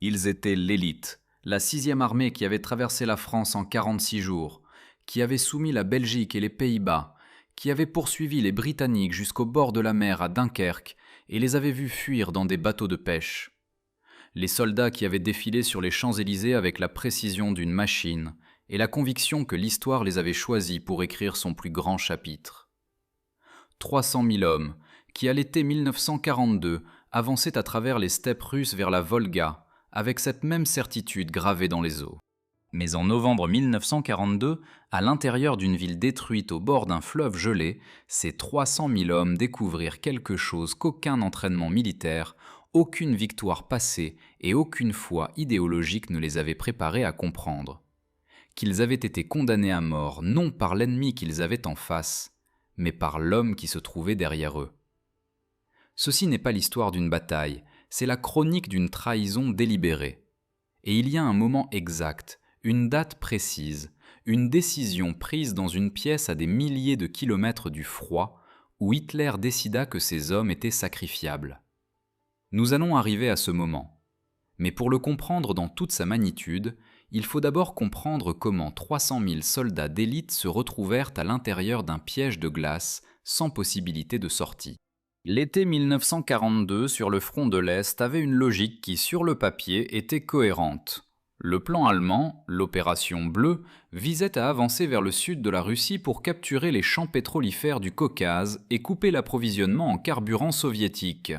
Ils étaient l'élite, la 6e armée qui avait traversé la France en 46 jours, qui avait soumis la Belgique et les Pays-Bas, qui avait poursuivi les Britanniques jusqu'au bord de la mer à Dunkerque et les avait vus fuir dans des bateaux de pêche. Les soldats qui avaient défilé sur les Champs-Élysées avec la précision d'une machine et la conviction que l'histoire les avait choisis pour écrire son plus grand chapitre. 300 000 hommes qui, à l'été 1942, avançaient à travers les steppes russes vers la Volga, avec cette même certitude gravée dans les os. Mais en novembre 1942, à l'intérieur d'une ville détruite au bord d'un fleuve gelé, ces 300 000 hommes découvrirent quelque chose qu'aucun entraînement militaire, aucune victoire passée et aucune foi idéologique ne les avait préparés à comprendre. Qu'ils avaient été condamnés à mort non par l'ennemi qu'ils avaient en face, mais par l'homme qui se trouvait derrière eux. Ceci n'est pas l'histoire d'une bataille, c'est la chronique d'une trahison délibérée. Et il y a un moment exact, une date précise, une décision prise dans une pièce à des milliers de kilomètres du froid, où Hitler décida que ces hommes étaient sacrifiables. Nous allons arriver à ce moment. Mais pour le comprendre dans toute sa magnitude, il faut d'abord comprendre comment 300 000 soldats d'élite se retrouvèrent à l'intérieur d'un piège de glace sans possibilité de sortie. L'été 1942 sur le front de l'Est avait une logique qui, sur le papier, était cohérente. Le plan allemand, l'opération Bleue, visait à avancer vers le sud de la Russie pour capturer les champs pétrolifères du Caucase et couper l'approvisionnement en carburant soviétique.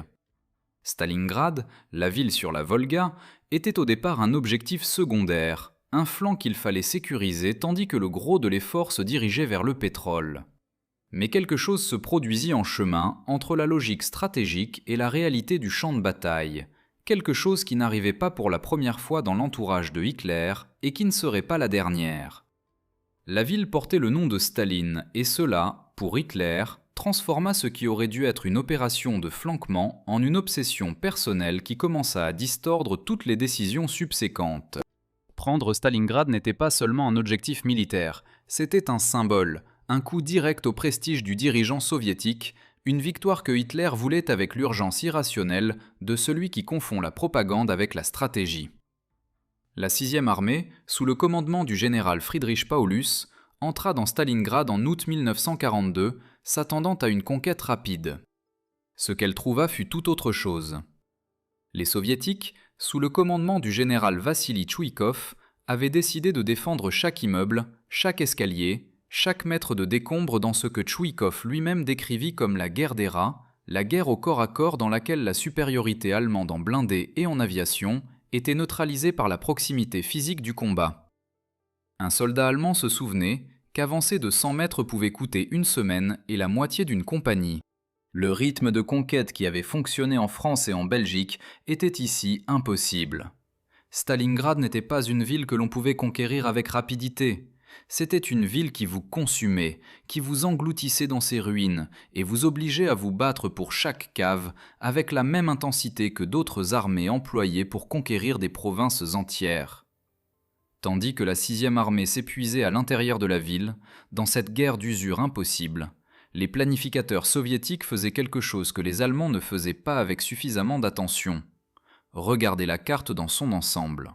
Stalingrad, la ville sur la Volga, était au départ un objectif secondaire, un flanc qu'il fallait sécuriser tandis que le gros de l'effort se dirigeait vers le pétrole. Mais quelque chose se produisit en chemin entre la logique stratégique et la réalité du champ de bataille, quelque chose qui n'arrivait pas pour la première fois dans l'entourage de Hitler et qui ne serait pas la dernière. La ville portait le nom de Staline et cela, pour Hitler, transforma ce qui aurait dû être une opération de flanquement en une obsession personnelle qui commença à distordre toutes les décisions subséquentes. Prendre Stalingrad n'était pas seulement un objectif militaire, c'était un symbole, un coup direct au prestige du dirigeant soviétique, une victoire que Hitler voulait avec l'urgence irrationnelle de celui qui confond la propagande avec la stratégie. La 6e armée, sous le commandement du général Friedrich Paulus, entra dans Stalingrad en août 1942, s'attendant à une conquête rapide. Ce qu'elle trouva fut tout autre chose. Les soviétiques, sous le commandement du général Vassili Tchoukov, avaient décidé de défendre chaque immeuble, chaque escalier, chaque mètre de décombre dans ce que Tchoukov lui-même décrivit comme la guerre des rats, la guerre au corps à corps dans laquelle la supériorité allemande en blindés et en aviation était neutralisée par la proximité physique du combat. Un soldat allemand se souvenait qu'avancer de 100 mètres pouvait coûter une semaine et la moitié d'une compagnie. Le rythme de conquête qui avait fonctionné en France et en Belgique était ici impossible. Stalingrad n'était pas une ville que l'on pouvait conquérir avec rapidité. C'était une ville qui vous consumait, qui vous engloutissait dans ses ruines et vous obligeait à vous battre pour chaque cave avec la même intensité que d'autres armées employaient pour conquérir des provinces entières. Tandis que la 6e armée s'épuisait à l'intérieur de la ville, dans cette guerre d'usure impossible, les planificateurs soviétiques faisaient quelque chose que les Allemands ne faisaient pas avec suffisamment d'attention. Regarder la carte dans son ensemble.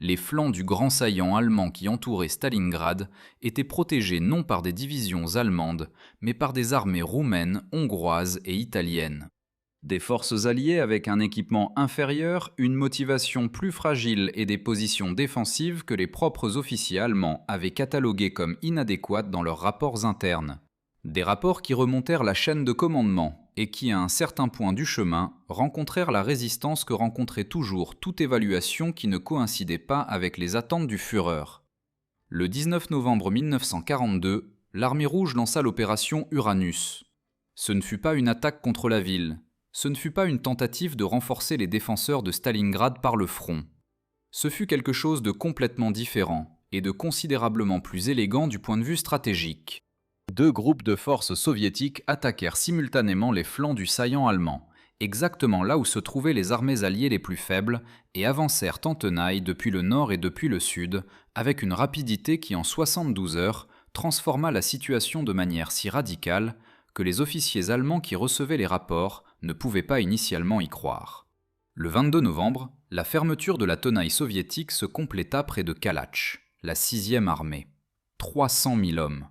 Les flancs du grand saillant allemand qui entourait Stalingrad étaient protégés non par des divisions allemandes, mais par des armées roumaines, hongroises et italiennes. Des forces alliées avec un équipement inférieur, une motivation plus fragile et des positions défensives que les propres officiers allemands avaient cataloguées comme inadéquates dans leurs rapports internes. Des rapports qui remontèrent la chaîne de commandement et qui, à un certain point du chemin, rencontrèrent la résistance que rencontrait toujours toute évaluation qui ne coïncidait pas avec les attentes du Führer. Le 19 novembre 1942, l'armée rouge lança l'opération Uranus. Ce ne fut pas une attaque contre la ville. Ce ne fut pas une tentative de renforcer les défenseurs de Stalingrad par le front. Ce fut quelque chose de complètement différent et de considérablement plus élégant du point de vue stratégique. 2 groupes de forces soviétiques attaquèrent simultanément les flancs du saillant allemand, exactement là où se trouvaient les armées alliées les plus faibles, et avancèrent en tenaille depuis le nord et depuis le sud, avec une rapidité qui en 72 heures transforma la situation de manière si radicale que les officiers allemands qui recevaient les rapports ne pouvaient pas initialement y croire. Le 22 novembre, la fermeture de la tenaille soviétique se compléta près de Kalach, la 6e armée. 300 000 hommes.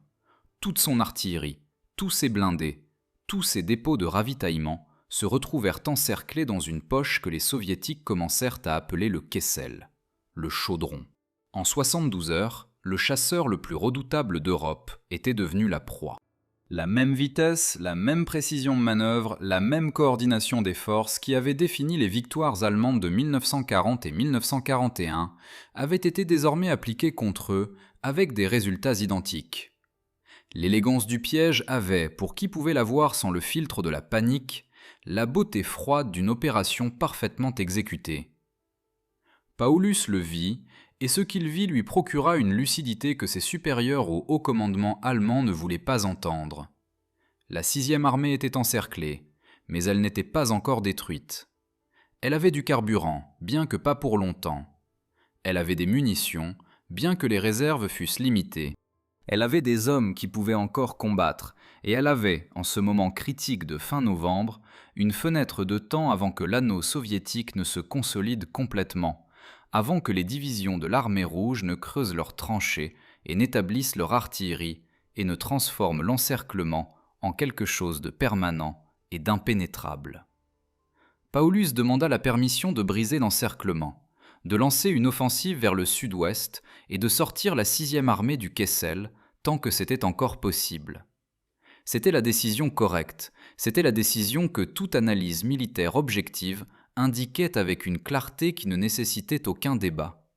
Toute son artillerie, tous ses blindés, tous ses dépôts de ravitaillement se retrouvèrent encerclés dans une poche que les soviétiques commencèrent à appeler le Kessel, le chaudron. En 72 heures, le chasseur le plus redoutable d'Europe était devenu la proie. La même vitesse, la même précision de manœuvre, la même coordination des forces qui avaient défini les victoires allemandes de 1940 et 1941 avaient été désormais appliquées contre eux avec des résultats identiques. L'élégance du piège avait, pour qui pouvait la voir sans le filtre de la panique, la beauté froide d'une opération parfaitement exécutée. Paulus le vit, et ce qu'il vit lui procura une lucidité que ses supérieurs au haut commandement allemand ne voulaient pas entendre. La 6e armée était encerclée, mais elle n'était pas encore détruite. Elle avait du carburant, bien que pas pour longtemps. Elle avait des munitions, bien que les réserves fussent limitées. Elle avait des hommes qui pouvaient encore combattre, et elle avait, en ce moment critique de fin novembre, une fenêtre de temps avant que l'anneau soviétique ne se consolide complètement, avant que les divisions de l'armée rouge ne creusent leurs tranchées et n'établissent leur artillerie et ne transforment l'encerclement en quelque chose de permanent et d'impénétrable. Paulus demanda la permission de briser l'encerclement, de lancer une offensive vers le sud-ouest et de sortir la 6e armée du Kessel tant que c'était encore possible. C'était la décision correcte, c'était la décision que toute analyse militaire objective indiquait avec une clarté qui ne nécessitait aucun débat.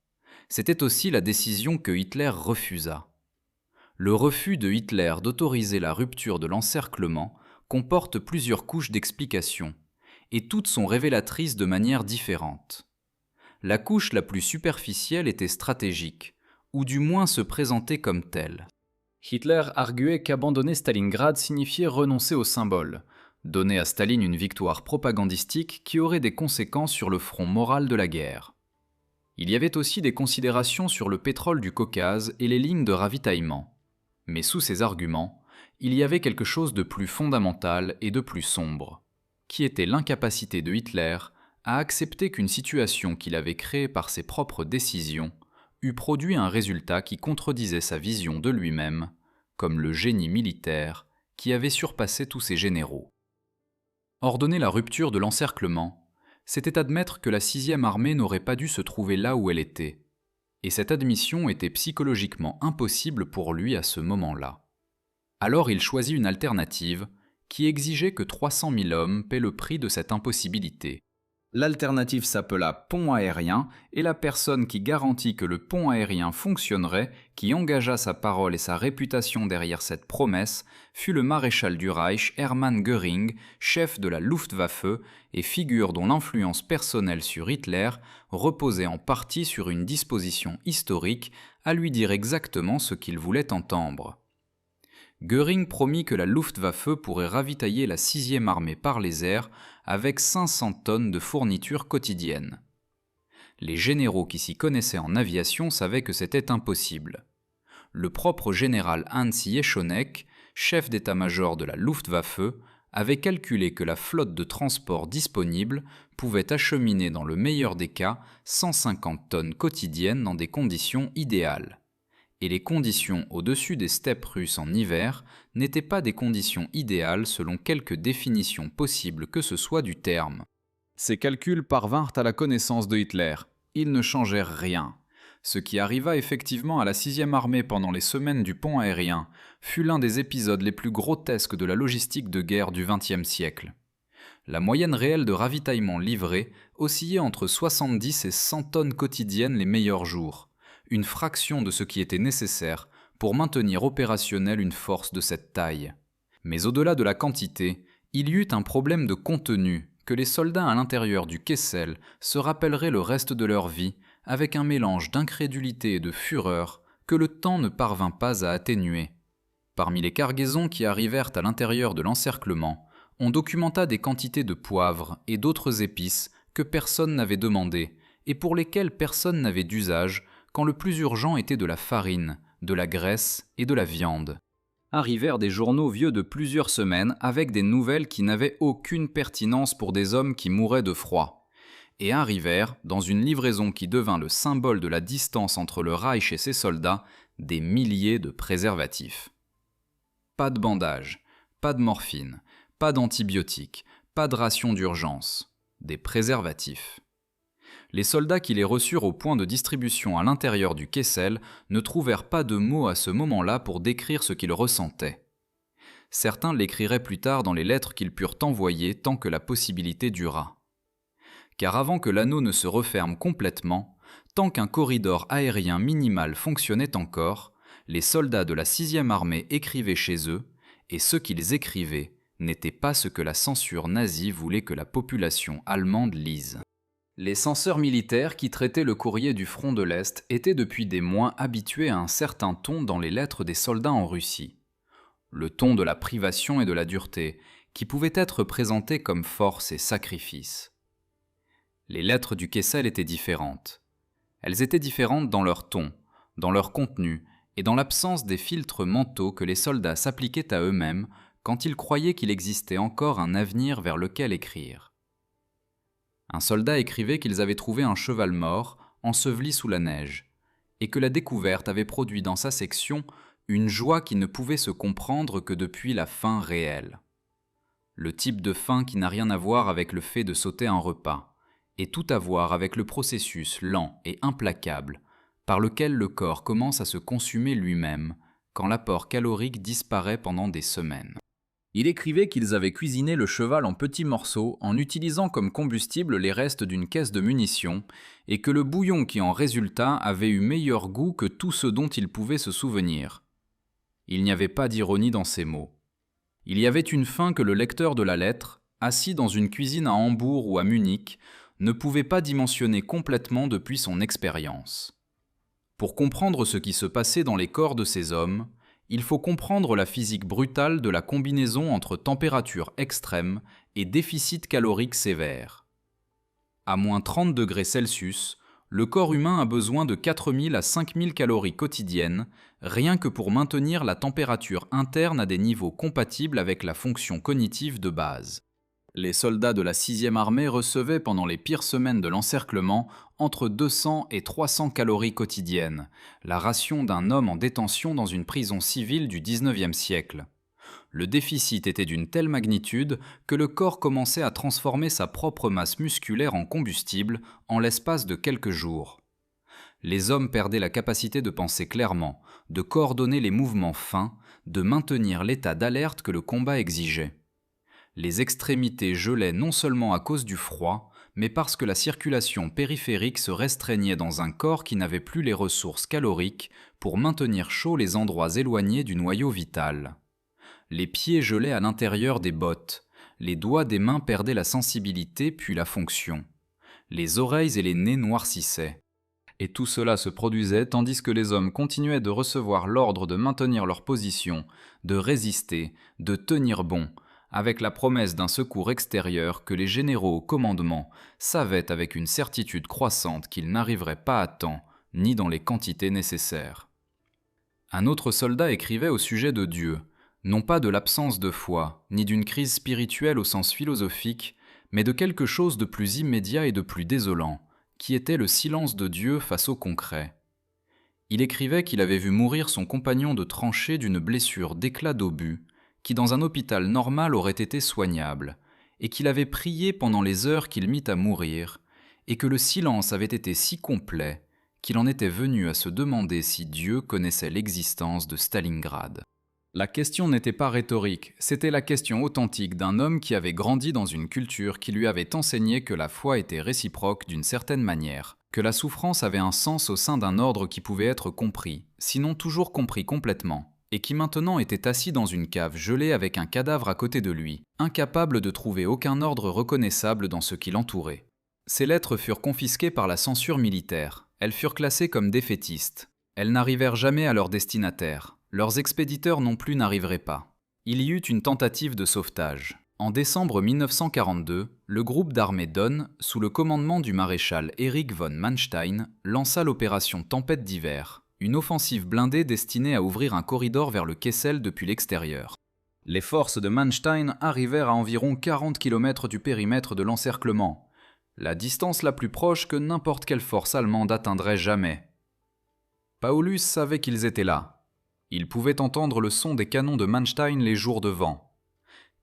C'était aussi la décision que Hitler refusa. Le refus de Hitler d'autoriser la rupture de l'encerclement comporte plusieurs couches d'explication, et toutes sont révélatrices de manière différente. La couche la plus superficielle était stratégique, ou du moins se présentait comme telle. Hitler arguait qu'abandonner Stalingrad signifiait renoncer au symbole, donner à Staline une victoire propagandistique qui aurait des conséquences sur le front moral de la guerre. Il y avait aussi des considérations sur le pétrole du Caucase et les lignes de ravitaillement. Mais sous ces arguments, il y avait quelque chose de plus fondamental et de plus sombre, qui était l'incapacité de Hitler à accepter qu'une situation qu'il avait créée par ses propres décisions eût produit un résultat qui contredisait sa vision de lui-même, comme le génie militaire qui avait surpassé tous ses généraux. Ordonner la rupture de l'encerclement, c'était admettre que la 6e armée n'aurait pas dû se trouver là où elle était, et cette admission était psychologiquement impossible pour lui à ce moment-là. Alors il choisit une alternative qui exigeait que 300 000 hommes paient le prix de cette impossibilité. L'alternative s'appela pont aérien, et la personne qui garantit que le pont aérien fonctionnerait, qui engagea sa parole et sa réputation derrière cette promesse, fut le maréchal du Reich Hermann Göring, chef de la Luftwaffe et figure dont l'influence personnelle sur Hitler reposait en partie sur une disposition historique à lui dire exactement ce qu'il voulait entendre. Göring promit que la Luftwaffe pourrait ravitailler la 6e armée par les airs avec 500 tonnes de fournitures quotidiennes. Les généraux qui s'y connaissaient en aviation savaient que c'était impossible. Le propre général Hans Jeschonnek, chef d'état-major de la Luftwaffe, avait calculé que la flotte de transport disponible pouvait acheminer dans le meilleur des cas 150 tonnes quotidiennes dans des conditions idéales. Et les conditions au-dessus des steppes russes en hiver n'étaient pas des conditions idéales selon quelque définition possible que ce soit du terme. Ces calculs parvinrent à la connaissance de Hitler. Ils ne changèrent rien. Ce qui arriva effectivement à la 6e armée pendant les semaines du pont aérien fut l'un des épisodes les plus grotesques de la logistique de guerre du XXe siècle. La moyenne réelle de ravitaillement livré oscillait entre 70 et 100 tonnes quotidiennes les meilleurs jours, une fraction de ce qui était nécessaire pour maintenir opérationnelle une force de cette taille. Mais au-delà de la quantité, il y eut un problème de contenu que les soldats à l'intérieur du Kessel se rappelleraient le reste de leur vie avec un mélange d'incrédulité et de fureur que le temps ne parvint pas à atténuer. Parmi les cargaisons qui arrivèrent à l'intérieur de l'encerclement, on documenta des quantités de poivre et d'autres épices que personne n'avait demandées et pour lesquelles personne n'avait d'usage quand le plus urgent était de la farine, de la graisse et de la viande. Arrivèrent des journaux vieux de plusieurs semaines avec des nouvelles qui n'avaient aucune pertinence pour des hommes qui mouraient de froid. et arrivèrent, dans une livraison qui devint le symbole de la distance entre le Reich et ses soldats, des milliers de préservatifs. Pas de bandage, pas de morphine, pas d'antibiotiques, pas de ration d'urgence, des préservatifs. Les soldats qui les reçurent au point de distribution à l'intérieur du Kessel ne trouvèrent pas de mots à ce moment-là pour décrire ce qu'ils ressentaient. Certains l'écriraient plus tard dans les lettres qu'ils purent envoyer tant que la possibilité dura. Car avant que l'anneau ne se referme complètement, tant qu'un corridor aérien minimal fonctionnait encore, les soldats de la 6e armée écrivaient chez eux, et ce qu'ils écrivaient n'était pas ce que la censure nazie voulait que la population allemande lise. Les censeurs militaires qui traitaient le courrier du front de l'Est étaient depuis des mois habitués à un certain ton dans les lettres des soldats en Russie. Le ton de la privation et de la dureté, qui pouvait être présenté comme force et sacrifice. Les lettres du Kessel étaient différentes. Elles étaient différentes dans leur ton, dans leur contenu et dans l'absence des filtres mentaux que les soldats s'appliquaient à eux-mêmes quand ils croyaient qu'il existait encore un avenir vers lequel écrire. Un soldat écrivait qu'ils avaient trouvé un cheval mort, enseveli sous la neige, et que la découverte avait produit dans sa section une joie qui ne pouvait se comprendre que depuis la faim réelle. Le type de faim qui n'a rien à voir avec le fait de sauter un repas, et tout à voir avec le processus lent et implacable par lequel le corps commence à se consumer lui-même quand l'apport calorique disparaît pendant des semaines. Il écrivait qu'ils avaient cuisiné le cheval en petits morceaux en utilisant comme combustible les restes d'une caisse de munitions et que le bouillon qui en résulta avait eu meilleur goût que tout ce dont il pouvait se souvenir. Il n'y avait pas d'ironie dans ces mots. Il y avait une faim que le lecteur de la lettre, assis dans une cuisine à Hambourg ou à Munich, ne pouvait pas dimensionner complètement depuis son expérience. Pour comprendre ce qui se passait dans les corps de ces hommes, il faut comprendre la physique brutale de la combinaison entre température extrême et déficit calorique sévère. À moins 30 degrés Celsius, le corps humain a besoin de 4000 à 5000 calories quotidiennes, rien que pour maintenir la température interne à des niveaux compatibles avec la fonction cognitive de base. Les soldats de la 6e armée recevaient pendant les pires semaines de l'encerclement entre 200 et 300 calories quotidiennes, la ration d'un homme en détention dans une prison civile du XIXe siècle. Le déficit était d'une telle magnitude que le corps commençait à transformer sa propre masse musculaire en combustible en l'espace de quelques jours. Les hommes perdaient la capacité de penser clairement, de coordonner les mouvements fins, de maintenir l'état d'alerte que le combat exigeait. Les extrémités gelaient non seulement à cause du froid, mais parce que la circulation périphérique se restreignait dans un corps qui n'avait plus les ressources caloriques pour maintenir chauds les endroits éloignés du noyau vital. Les pieds gelaient à l'intérieur des bottes, les doigts des mains perdaient la sensibilité puis la fonction. Les oreilles et les nez noircissaient. Et tout cela se produisait tandis que les hommes continuaient de recevoir l'ordre de maintenir leur position, de résister, de tenir bon, avec la promesse d'un secours extérieur que les généraux au commandement savaient avec une certitude croissante qu'ils n'arriveraient pas à temps, ni dans les quantités nécessaires. Un autre soldat écrivait au sujet de Dieu, non pas de l'absence de foi, ni d'une crise spirituelle au sens philosophique, mais de quelque chose de plus immédiat et de plus désolant, qui était le silence de Dieu face au concret. Il écrivait qu'il avait vu mourir son compagnon de tranchée d'une blessure d'éclat d'obus, qui dans un hôpital normal aurait été soignable, et qu'il avait prié pendant les heures qu'il mit à mourir, et que le silence avait été si complet qu'il en était venu à se demander si Dieu connaissait l'existence de Stalingrad. La question n'était pas rhétorique, c'était la question authentique d'un homme qui avait grandi dans une culture qui lui avait enseigné que la foi était réciproque d'une certaine manière, que la souffrance avait un sens au sein d'un ordre qui pouvait être compris, sinon toujours compris complètement, et qui maintenant était assis dans une cave gelée avec un cadavre à côté de lui, incapable de trouver aucun ordre reconnaissable dans ce qui l'entourait. Ces lettres furent confisquées par la censure militaire, elles furent classées comme défaitistes. Elles n'arrivèrent jamais à leur destinataire, leurs expéditeurs non plus n'arriveraient pas. Il y eut une tentative de sauvetage. En décembre 1942, le groupe d'armée Don, sous le commandement du maréchal Erich von Manstein, lança l'opération Tempête d'hiver, une offensive blindée destinée à ouvrir un corridor vers le Kessel depuis l'extérieur. Les forces de Manstein arrivèrent à environ 40 km du périmètre de l'encerclement. la distance la plus proche que n'importe quelle force allemande atteindrait jamais. Paulus savait qu'ils étaient là. Il pouvait entendre le son des canons de Manstein les jours de vent.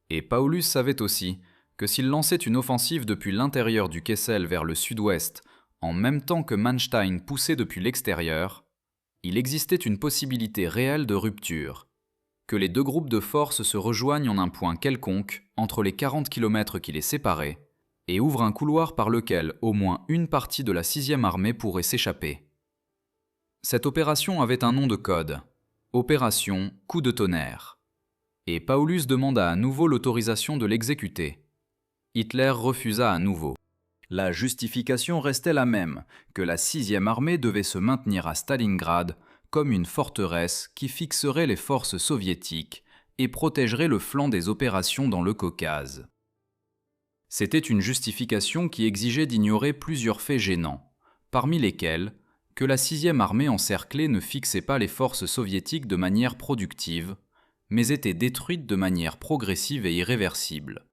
Et Paulus savait aussi que s'il lançait une offensive depuis l'intérieur du Kessel vers le sud-ouest, en même temps que Manstein poussait depuis l'extérieur, il existait une possibilité réelle de rupture, que les deux groupes de forces se rejoignent en un point quelconque entre les 40 km qui les séparaient et ouvrent un couloir par lequel au moins une partie de la 6e armée pourrait s'échapper. Cette opération avait un nom de code, Opération Coup de tonnerre, et Paulus demanda à nouveau l'autorisation de l'exécuter. Hitler refusa à nouveau. La justification restait la même, que la 6e armée devait se maintenir à Stalingrad comme une forteresse qui fixerait les forces soviétiques et protégerait le flanc des opérations dans le Caucase. C'était une justification qui exigeait d'ignorer plusieurs faits gênants, parmi lesquels que la 6e armée encerclée ne fixait pas les forces soviétiques de manière productive, mais était détruite de manière progressive et irréversible.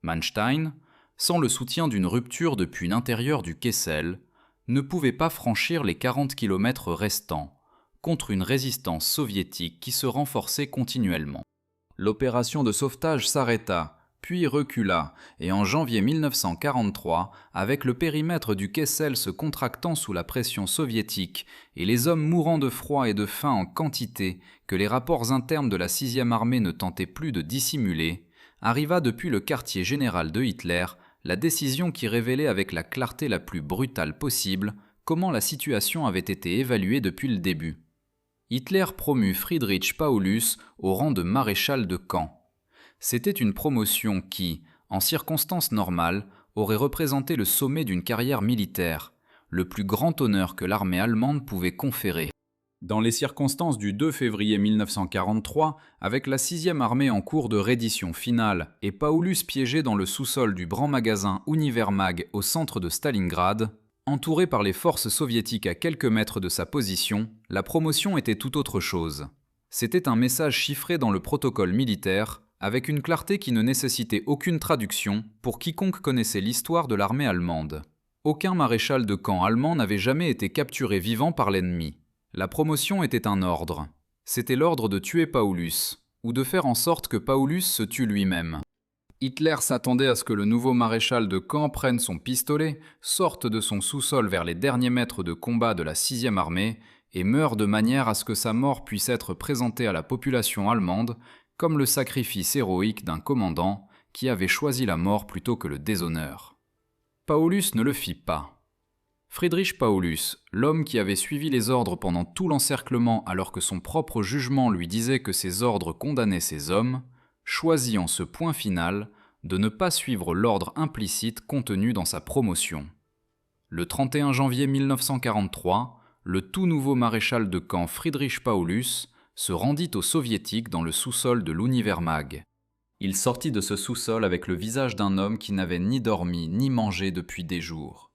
Manstein, sans le soutien d'une rupture depuis l'intérieur du Kessel, ne pouvait pas franchir les 40 km restants, contre une résistance soviétique qui se renforçait continuellement. L'opération de sauvetage s'arrêta, puis recula, et en janvier 1943, avec le périmètre du Kessel se contractant sous la pression soviétique et les hommes mourant de froid et de faim en quantité que les rapports internes de la 6e armée ne tentaient plus de dissimuler, arriva depuis le quartier général de Hitler la décision qui révélait avec la clarté la plus brutale possible comment la situation avait été évaluée depuis le début. Hitler promut Friedrich Paulus au rang de maréchal de camp. C'était une promotion qui, en circonstances normales, aurait représenté le sommet d'une carrière militaire, le plus grand honneur que l'armée allemande pouvait conférer. Dans les circonstances du 2 février 1943, avec la 6e armée en cours de reddition finale et Paulus piégé dans le sous-sol du grand magasin Univermag au centre de Stalingrad, entouré par les forces soviétiques à quelques mètres de sa position, la promotion était tout autre chose. C'était un message chiffré dans le protocole militaire, avec une clarté qui ne nécessitait aucune traduction pour quiconque connaissait l'histoire de l'armée allemande. Aucun maréchal de camp allemand n'avait jamais été capturé vivant par l'ennemi. La promotion était un ordre. C'était l'ordre de tuer Paulus, ou de faire en sorte que Paulus se tue lui-même. Hitler s'attendait à ce que le nouveau maréchal de camp prenne son pistolet, sorte de son sous-sol vers les derniers mètres de combat de la 6e armée et meure de manière à ce que sa mort puisse être présentée à la population allemande comme le sacrifice héroïque d'un commandant qui avait choisi la mort plutôt que le déshonneur. Paulus ne le fit pas. Friedrich Paulus, l'homme qui avait suivi les ordres pendant tout l'encerclement alors que son propre jugement lui disait que ces ordres condamnaient ses hommes, choisit en ce point final de ne pas suivre l'ordre implicite contenu dans sa promotion. Le 31 janvier 1943, le tout nouveau maréchal de camp Friedrich Paulus se rendit aux soviétiques dans le sous-sol de l'Univermag. Il sortit de ce sous-sol avec le visage d'un homme qui n'avait ni dormi ni mangé depuis des jours,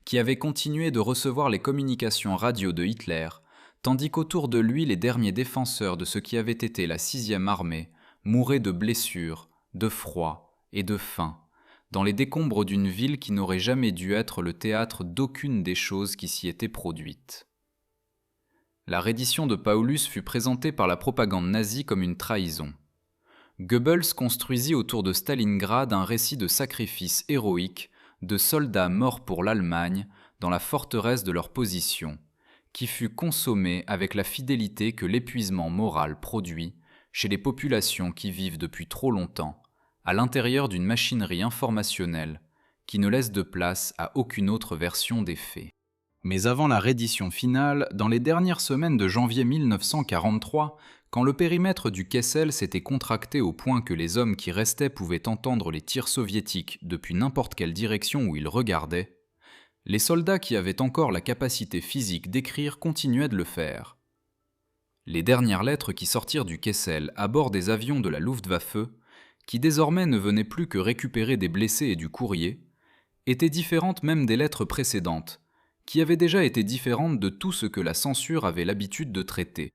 qui avait continué de recevoir les communications radio de Hitler, tandis qu'autour de lui les derniers défenseurs de ce qui avait été la 6e armée mouraient de blessures, de froid et de faim, dans les décombres d'une ville qui n'aurait jamais dû être le théâtre d'aucune des choses qui s'y étaient produites. La reddition de Paulus fut présentée par la propagande nazie comme une trahison. Goebbels construisit autour de Stalingrad un récit de sacrifices héroïques de soldats morts pour l'Allemagne dans la forteresse de leur position, qui fut consommé avec la fidélité que l'épuisement moral produit chez les populations qui vivent depuis trop longtemps à l'intérieur d'une machinerie informationnelle qui ne laisse de place à aucune autre version des faits. Mais avant la reddition finale, dans les dernières semaines de janvier 1943, quand le périmètre du Kessel s'était contracté au point que les hommes qui restaient pouvaient entendre les tirs soviétiques depuis n'importe quelle direction où ils regardaient, les soldats qui avaient encore la capacité physique d'écrire continuaient de le faire. Les dernières lettres qui sortirent du Kessel à bord des avions de la Luftwaffe, qui désormais ne venaient plus que récupérer des blessés et du courrier, étaient différentes même des lettres précédentes, qui avaient déjà été différentes de tout ce que la censure avait l'habitude de traiter.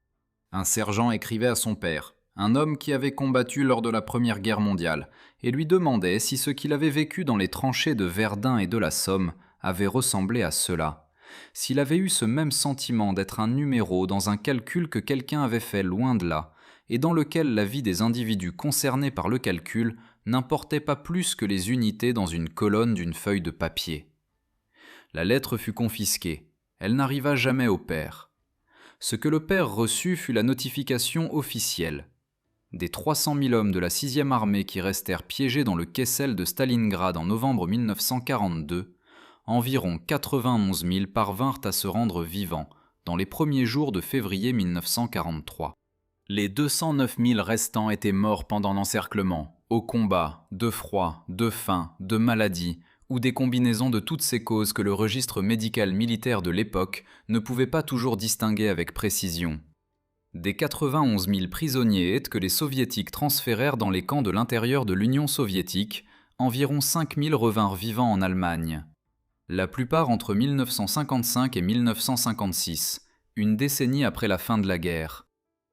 Un sergent écrivait à son père un homme qui avait combattu lors de la Première Guerre mondiale, et lui demandait si ce qu'il avait vécu dans les tranchées de Verdun et de la Somme avait ressemblé à cela, s'il avait eu ce même sentiment d'être un numéro dans un calcul que quelqu'un avait fait loin de là, et dans lequel la vie des individus concernés par le calcul n'importait pas plus que les unités dans une colonne d'une feuille de papier. La lettre fut confisquée, elle n'arriva jamais au père. Ce que le père reçut fut la notification officielle. Des 300 000 hommes de la 6e armée qui restèrent piégés dans le Kessel de Stalingrad en novembre 1942, environ 91 000 parvinrent à se rendre vivants dans les premiers jours de février 1943. Les 209 000 restants étaient morts pendant l'encerclement, au combat, de froid, de faim, de maladie, ou des combinaisons de toutes ces causes que le registre médical militaire de l'époque ne pouvait pas toujours distinguer avec précision. Des 91 000 prisonniers que les soviétiques transférèrent dans les camps de l'intérieur de l'Union soviétique, environ 5 000 revinrent vivants en Allemagne. La plupart entre 1955 et 1956, une décennie après la fin de la guerre.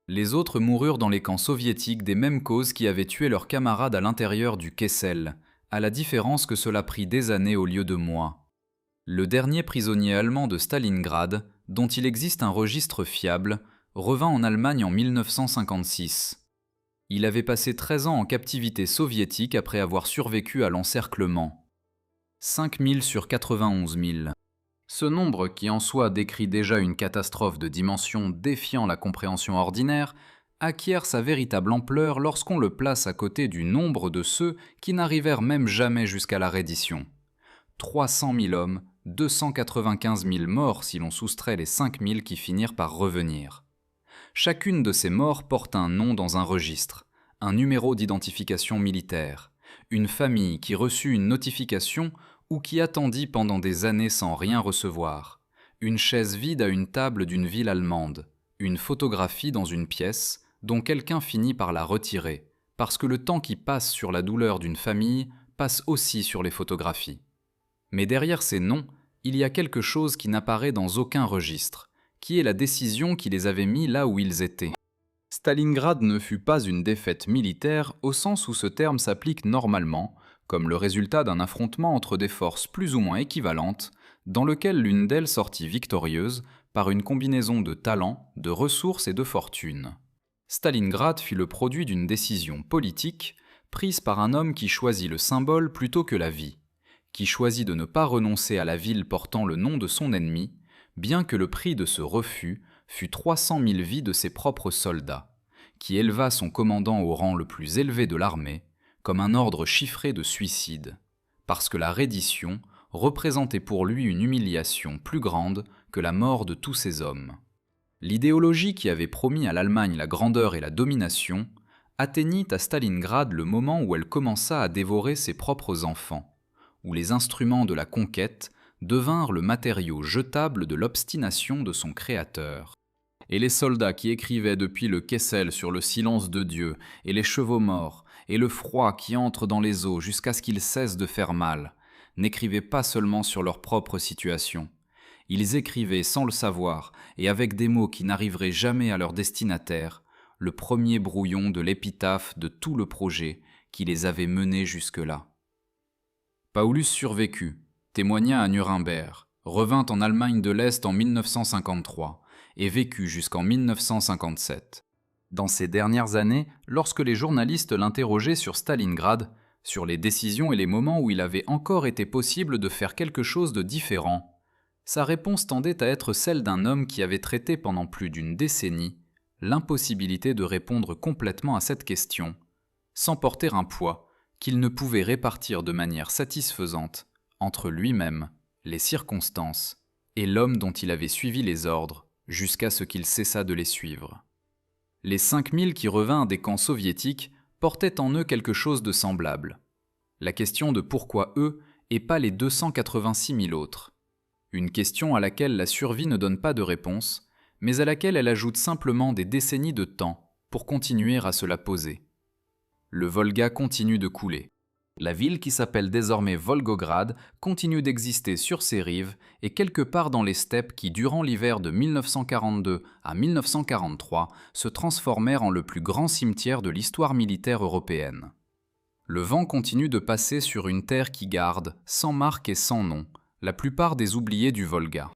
Les autres moururent dans les camps soviétiques des mêmes causes qui avaient tué leurs camarades à l'intérieur du Kessel, à la différence que cela prit des années au lieu de mois. Le dernier prisonnier allemand de Stalingrad, dont il existe un registre fiable, revint en Allemagne en 1956. Il avait passé 13 ans en captivité soviétique après avoir survécu à l'encerclement. 5 000 sur 91 000. Ce nombre, qui en soi décrit déjà une catastrophe de dimension défiant la compréhension ordinaire, acquiert sa véritable ampleur lorsqu'on le place à côté du nombre de ceux qui n'arrivèrent même jamais jusqu'à la reddition. 300 000 hommes, 295 000 morts si l'on soustrait les 5 000 qui finirent par revenir. Chacune de ces morts porte un nom dans un registre, un numéro d'identification militaire, une famille qui reçut une notification ou qui attendit pendant des années sans rien recevoir, une chaise vide à une table d'une ville allemande, une photographie dans une pièce dont quelqu'un finit par la retirer, parce que le temps qui passe sur la douleur d'une famille passe aussi sur les photographies. Mais derrière ces noms, il y a quelque chose qui n'apparaît dans aucun registre, qui est la décision qui les avait mis là où ils étaient. Stalingrad ne fut pas une défaite militaire au sens où ce terme s'applique normalement, comme le résultat d'un affrontement entre des forces plus ou moins équivalentes, dans lequel l'une d'elles sortit victorieuse par une combinaison de talent, de ressources et de fortune. Stalingrad fut le produit d'une décision politique prise par un homme qui choisit le symbole plutôt que la vie, qui choisit de ne pas renoncer à la ville portant le nom de son ennemi, bien que le prix de ce refus fût 300 000 vies de ses propres soldats, qui éleva son commandant au rang le plus élevé de l'armée, comme un ordre chiffré de suicide, parce que la reddition représentait pour lui une humiliation plus grande que la mort de tous ces hommes. L'idéologie qui avait promis à l'Allemagne la grandeur et la domination atteignit à Stalingrad le moment où elle commença à dévorer ses propres enfants, où les instruments de la conquête devinrent le matériau jetable de l'obstination de son créateur. Et les soldats qui écrivaient depuis le Kessel sur le silence de Dieu, et les chevaux morts, et le froid qui entre dans les os jusqu'à ce qu'ils cessent de faire mal, n'écrivaient pas seulement sur leur propre situation. Ils écrivaient sans le savoir, et avec des mots qui n'arriveraient jamais à leur destinataire, le premier brouillon de l'épitaphe de tout le projet qui les avait menés jusque-là. Paulus survécut, témoigna à Nuremberg, revint en Allemagne de l'Est en 1953 et vécut jusqu'en 1957. Dans ces dernières années, lorsque les journalistes l'interrogeaient sur Stalingrad, sur les décisions et les moments où il avait encore été possible de faire quelque chose de différent, sa réponse tendait à être celle d'un homme qui avait traité pendant plus d'une décennie l'impossibilité de répondre complètement à cette question, sans porter un poids qu'il ne pouvait répartir de manière satisfaisante entre lui-même, les circonstances et l'homme dont il avait suivi les ordres jusqu'à ce qu'il cessât de les suivre. Les 5 000 qui revinrent des camps soviétiques portaient en eux quelque chose de semblable. La question de pourquoi eux et pas les 286 000 autres. Une question à laquelle la survie ne donne pas de réponse, mais à laquelle elle ajoute simplement des décennies de temps pour continuer à se la poser. Le Volga continue de couler. La ville, qui s'appelle désormais Volgograd, continue d'exister sur ses rives et quelque part dans les steppes qui, durant l'hiver de 1942 à 1943, se transformèrent en le plus grand cimetière de l'histoire militaire européenne. Le vent continue de passer sur une terre qui garde, sans marque et sans nom, la plupart des oubliés du Volga.